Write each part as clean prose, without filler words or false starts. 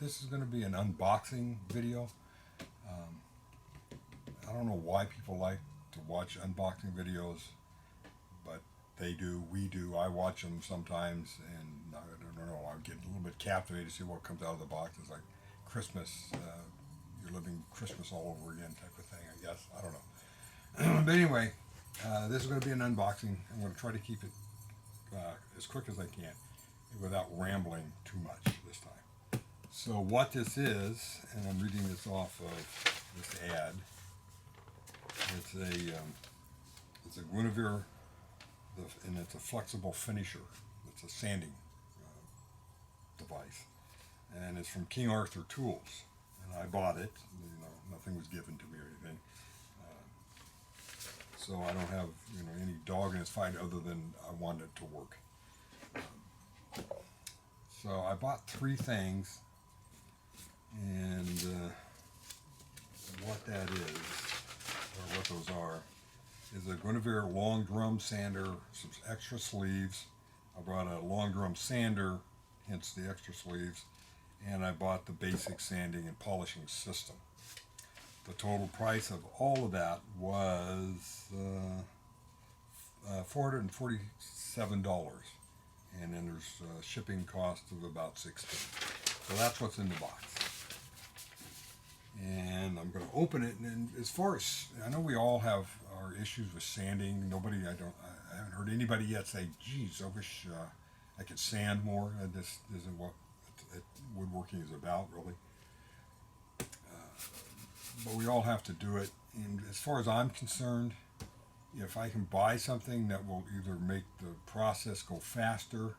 this is going to be an unboxing video. Um, I don't know why people like to watch unboxing videos, but they do, we do. I watch them sometimes, and I don't know, I get a little bit captivated to see what comes out of the box. It's like Christmas, you're living Christmas all over again type of thing, I guess. I don't know. But anyway, this is going to be an unboxing. I'm going to try to keep it as quick as I can without rambling too much this time. So what this is, and I'm reading this off of this ad, it's a Guinevere, and it's a flexible finisher. It's a sanding device, and it's from King Arthur Tools, and I bought it. You know, nothing was given to me or anything, so I don't have any dog in this fight other than I wanted it to work. So I bought 3 things, and what that is, or what those are, is a Guinevere long drum sander, some extra sleeves. I brought a long drum sander, hence the extra sleeves, and I bought the basic sanding and polishing system. The total price of all of that was $447, and then there's a shipping cost of about $16. So that's what's in the box. And I'm going to open it, and as far as I know, we all have our issues with sanding. I haven't heard anybody yet say, geez, I wish I could sand more. This isn't what woodworking is about, really. But we all have to do it. And as far as I'm concerned, if I can buy something that will either make the process go faster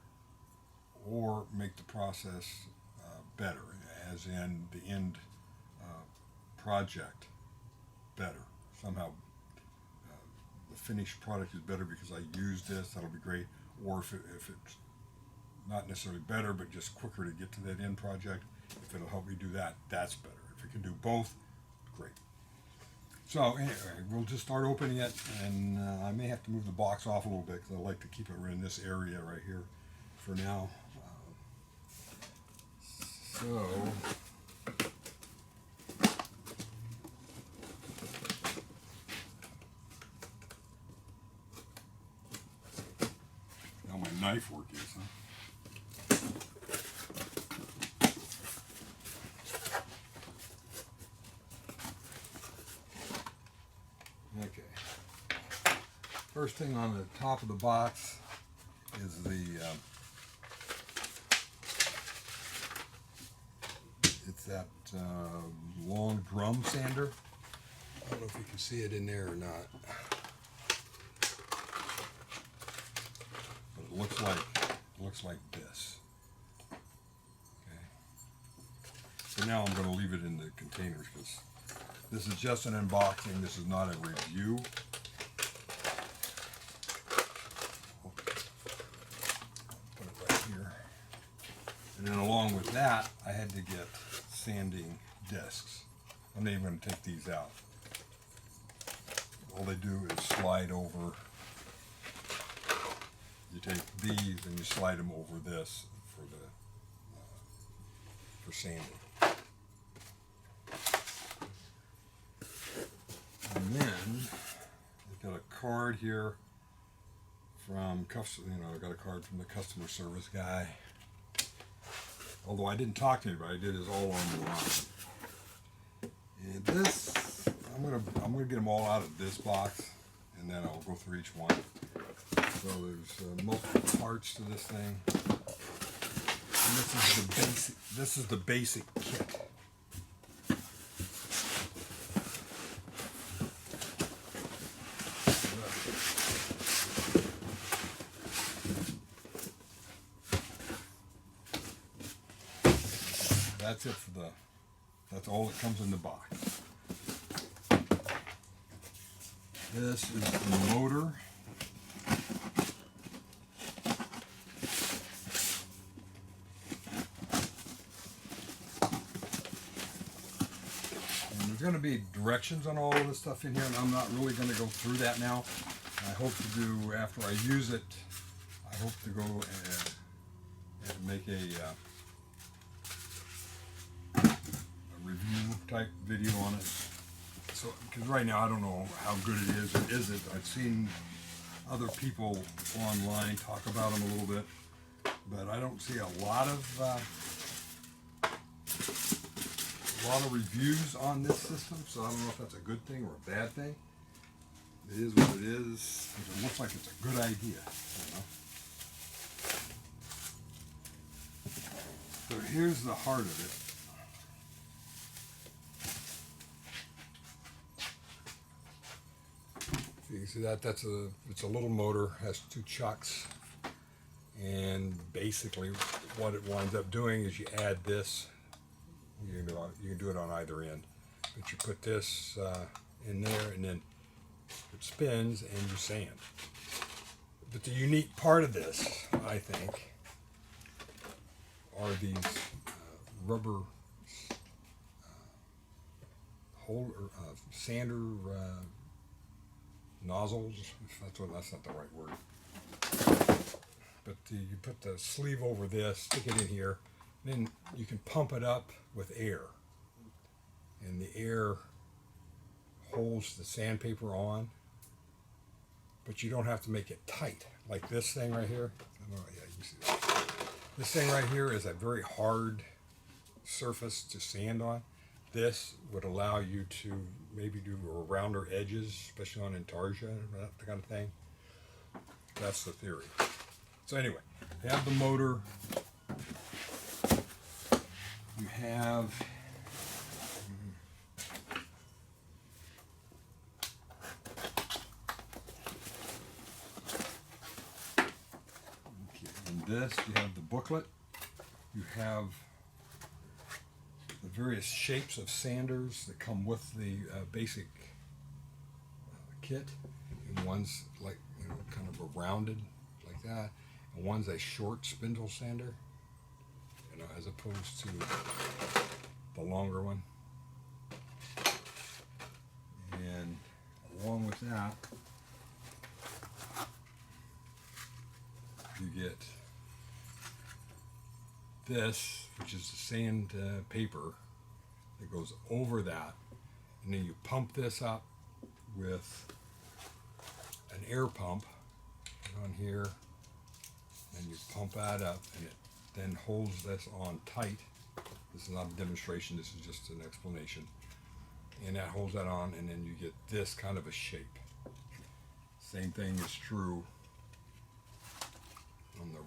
or make the process better, as in the end project better, somehow the finished product is better because I used this, that'll be great. Or if it's not necessarily better, but just quicker to get to that end project, if it'll help me do that, that's better. If it can do both, great. So anyway, we'll just start opening it, and I may have to move the box off a little bit because I like to keep it in this area right here for now. So now my knife work is, huh? Okay. First thing on the top of the box is it's that long drum sander. I don't know if you can see it in there or not, but it looks like this. Okay. So now I'm going to leave it in the containers because this is just an unboxing. This is not a review. Put it right here. And then along with that, I had to get sanding discs. I'm not even going to take these out. All they do is slide over. You take these and you slide them over this for sanding. And then I've got a card here from I got a card from the customer service guy. Although I didn't talk to anybody, I did this all online. And this, I'm gonna get them all out of this box, and then I'll go through each one. So there's multiple parts to this thing. And this is the basic kit. That's it that's all that comes in the box. This is the motor. And there's going to be directions on all of this stuff in here, and I'm not really going to go through that now. I hope to do, after I use it, I hope to go and make a type video on it. So, because right now I don't know how good it is or isn't. I've seen other people online talk about them a little bit, but I don't see a lot of reviews on this system. So I don't know if that's a good thing or a bad thing. It is what it is. It looks like it's a good idea. You know? So here's the heart of it. You can see that it's a little motor, has two chucks, and basically what it winds up doing is you add this. You can do it on either end, but you put this in there, and then it spins and you sand. But the unique part of this, I think, are these rubber sander nozzles. That's not the right word. But you put the sleeve over this, stick it in here, then you can pump it up with air, and the air holds the sandpaper on. But you don't have to make it tight, like this thing right here. Oh, yeah, you can see that. This thing right here is a very hard surface to sand on. This would allow you to maybe do rounder edges, especially on intarsia, that kind of thing. That's the theory. So anyway, you have the motor. You have this, you have the booklet, you have the various shapes of sanders that come with the basic kit, and one's like, you know, kind of a rounded like that, and one's a short spindle sander, you know, as opposed to the longer one. And along with that, you get this, which is the sand paper that goes over that, and then you pump this up with an air pump on here, and you pump that up, and it then holds this on tight. This is not a demonstration, this is just an explanation. And that holds that on, and then you get this kind of a shape. Same thing is true on the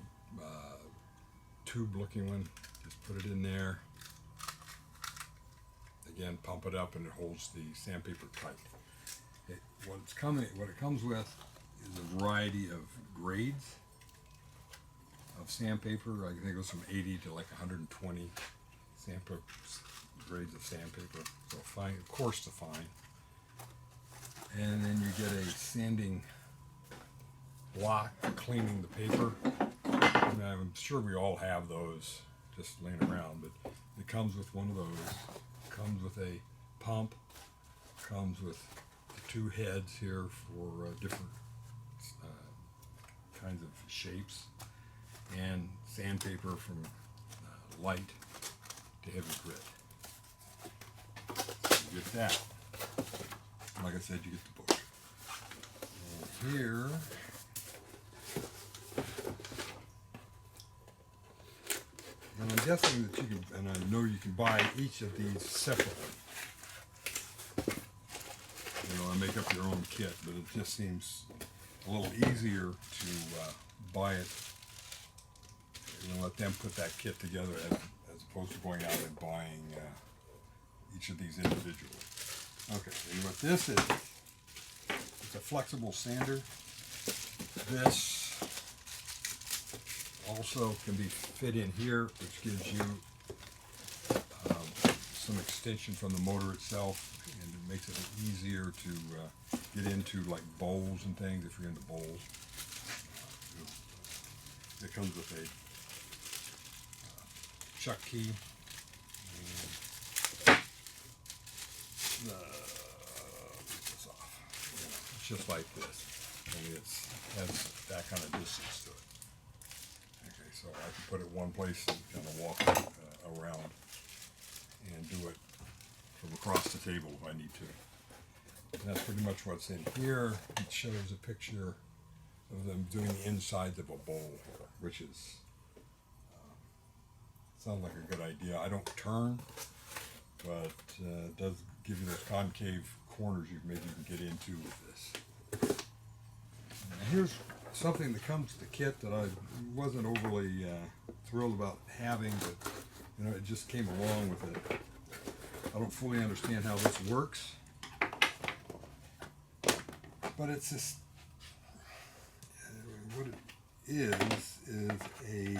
tube looking one. Just put it in there. Again, pump it up, and it holds the sandpaper tight. What it comes with is a variety of grades of sandpaper. I think it goes from 80 to like 120 grades of sandpaper. So fine, coarse to fine. And then you get a sanding block for cleaning the paper. And I'm sure we all have those just laying around, but it comes with one of those. It comes with a pump. Comes with the two heads here for different kinds of shapes, and sandpaper from light to heavy grit. So you get that. Like I said, you get the book. And here, and I'm guessing that you can, and I know you can buy each of these separately. You know, and make up your own kit, but it just seems a little easier to buy it, you know, let them put that kit together as opposed to going out and buying each of these individually. Okay, and what this is, it's a flexible sander. This also can be fit in here, which gives you some extension from the motor itself, and it makes it easier to get into like bowls and things if you're into bowls. It comes with a chuck key. This off. You know, it's just like this, only it has that kind of distance to it. Okay, so I can put it one place and kind of walk around and do it from across the table if I need to. And that's pretty much what's in here. It shows a picture of them doing the insides of a bowl here, which is sounds like a good idea. I don't turn, but it does give you those concave corners you maybe can get into with this. And here's something that comes with the kit that I wasn't overly thrilled about having, but you know, it just came along with it. I don't fully understand how this works, but it's just what it is a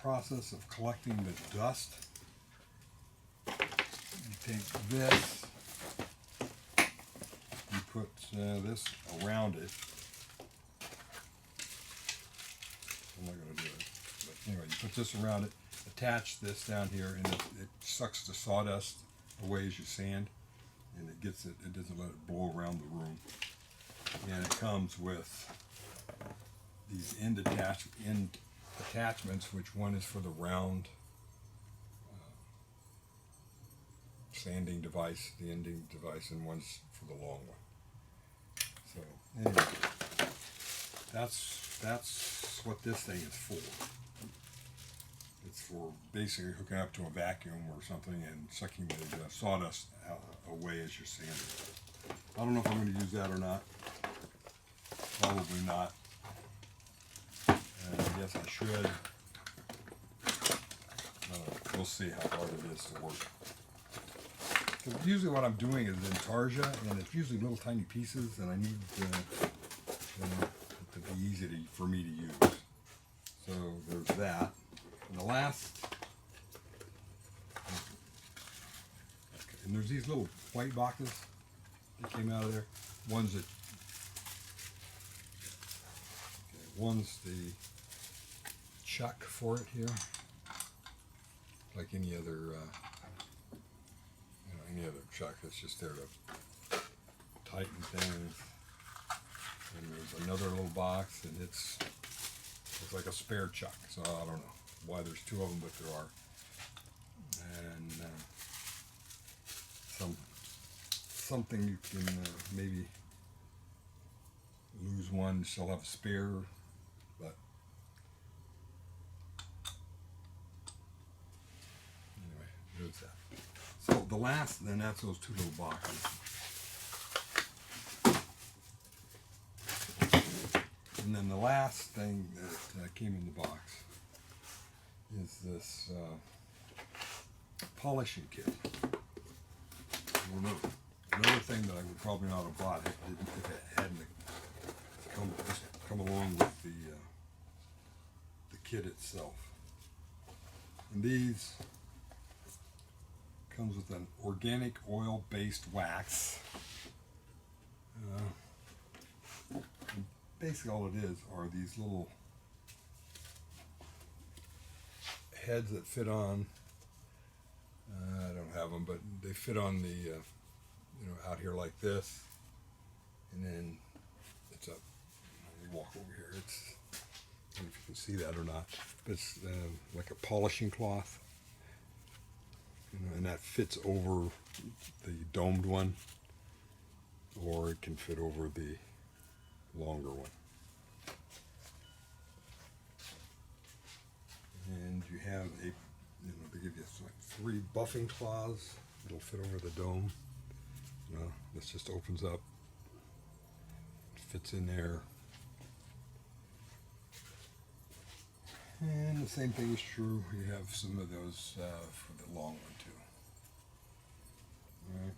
process of collecting the dust. You take this, you put this around it. I'm not going to do it, but anyway, you put this around it, attach this down here, and it sucks the sawdust away as you sand, and it gets it doesn't let it blow around the room. And it comes with these end attachments, which one is for the round sanding device, the ending device, and one's for the long one. So anyway, that's what this thing is for. It's for basically hooking up to a vacuum or something and sucking the sawdust away as you're sanding. I don't know if I'm going to use that or not. Probably not. I guess I should. We'll see how hard it is to work. Because usually what I'm doing is intarsia, and it's usually little tiny pieces, and I need it to be easy for me to use. So there's that. And the last, and there's these little white boxes that came out of there. One's the chuck for it here, like any other chuck. It's just there to tighten things. And there's another little box, and it's like a spare chuck. So I don't know why there's two of them, but there are. And something you can maybe lose one, still have a spare, but anyway, there's that. So the last, then that's those two little boxes. And then the last thing that came in the box is this polishing kit. Another thing that I would probably not have bought if it hadn't come along with the kit itself. And these comes with an organic oil-based wax. Basically all it is are these little heads that fit on, I don't have them, but they fit on the, out here like this, and then it's up. Let me walk over here. I don't know if you can see that or not, but it's like a polishing cloth, and that fits over the domed one, or it can fit over the longer one. And you have they give you like 3 buffing claws. It'll fit over the dome. This just opens up, fits in there. And the same thing is true. You have some of those for the long one too. All right.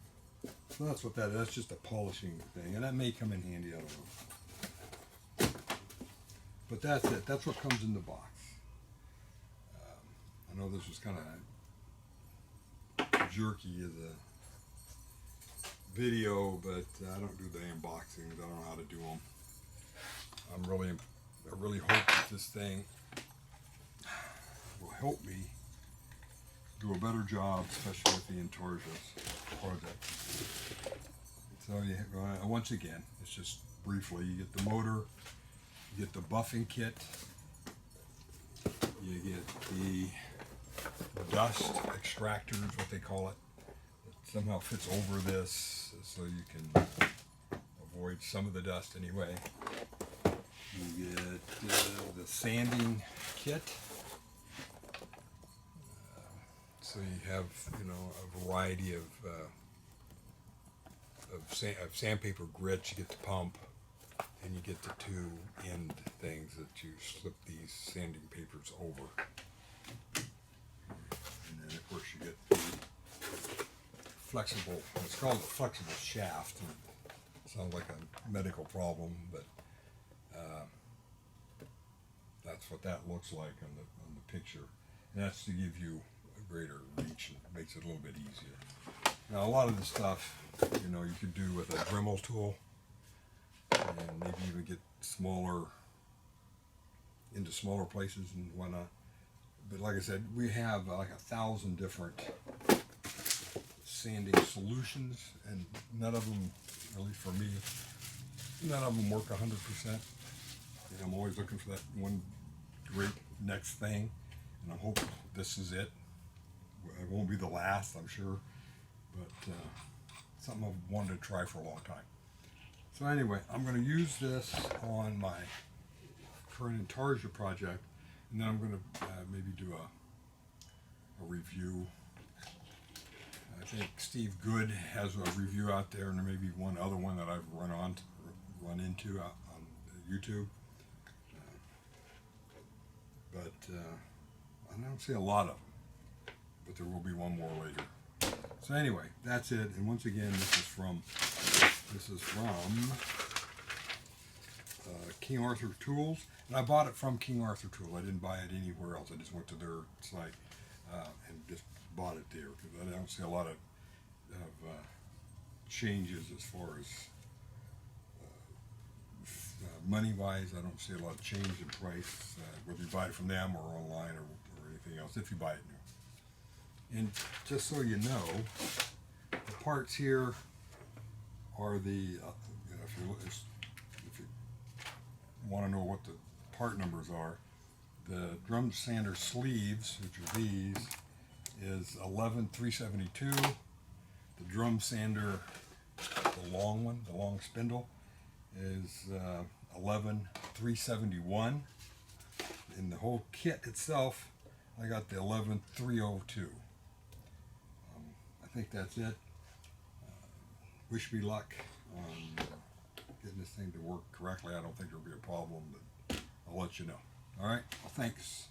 So that's what that is. That's just a polishing thing, and that may come in handy. I don't know. But that's it. That's what comes in the box. I know this was kind of jerky as a video, but I don't do the unboxings. I don't know how to do them. I really hope that this thing will help me do a better job, especially with the Intarsia's project. So once again, it's just briefly, you get the motor, you get the buffing kit, you get the dust extractor is what they call it. It somehow fits over this so you can avoid some of the dust anyway. You get the sanding kit. So you have, a variety of sandpaper grits. You get the pump, and you get the two end things that you slip these sanding papers over. And then of course you get the flexible, it's called a flexible shaft. It sounds like a medical problem, but that's what that looks like on the picture. And that's to give you a greater reach and makes it a little bit easier. Now a lot of the stuff, you could do with a Dremel tool, and maybe even get into smaller places and whatnot. But like I said, we have like 1,000 different sanding solutions, and none of them, at least for me, none of them work 100%. And I'm always looking for that one great next thing, and I hope this is it. It won't be the last, I'm sure, but something I've wanted to try for a long time. So anyway, I'm going to use this on my current intarsia project, and then I'm going to maybe do a review. I think Steve Good has a review out there, and there may be one other one that I've run into on YouTube. But I don't see a lot of them, but there will be one more later. So anyway, that's it. And once again, this is from King Arthur Tools, and I bought it from King Arthur Tool. I didn't buy it anywhere else. I just went to their site and just bought it there, because I don't see a lot of changes as far as money-wise. I don't see a lot of change in price, whether you buy it from them or online or anything else, if you buy it new. And just so you know, the parts here are the, if you want to know what the part numbers are, the drum sander sleeves, which are these, is 11372. The drum sander, the long one, the long spindle, is 11371. In the whole kit itself, I got the 11302. I think that's it. Wish me luck on getting this thing to work correctly. I don't think there'll be a problem, but I'll let you know. All right, well, thanks.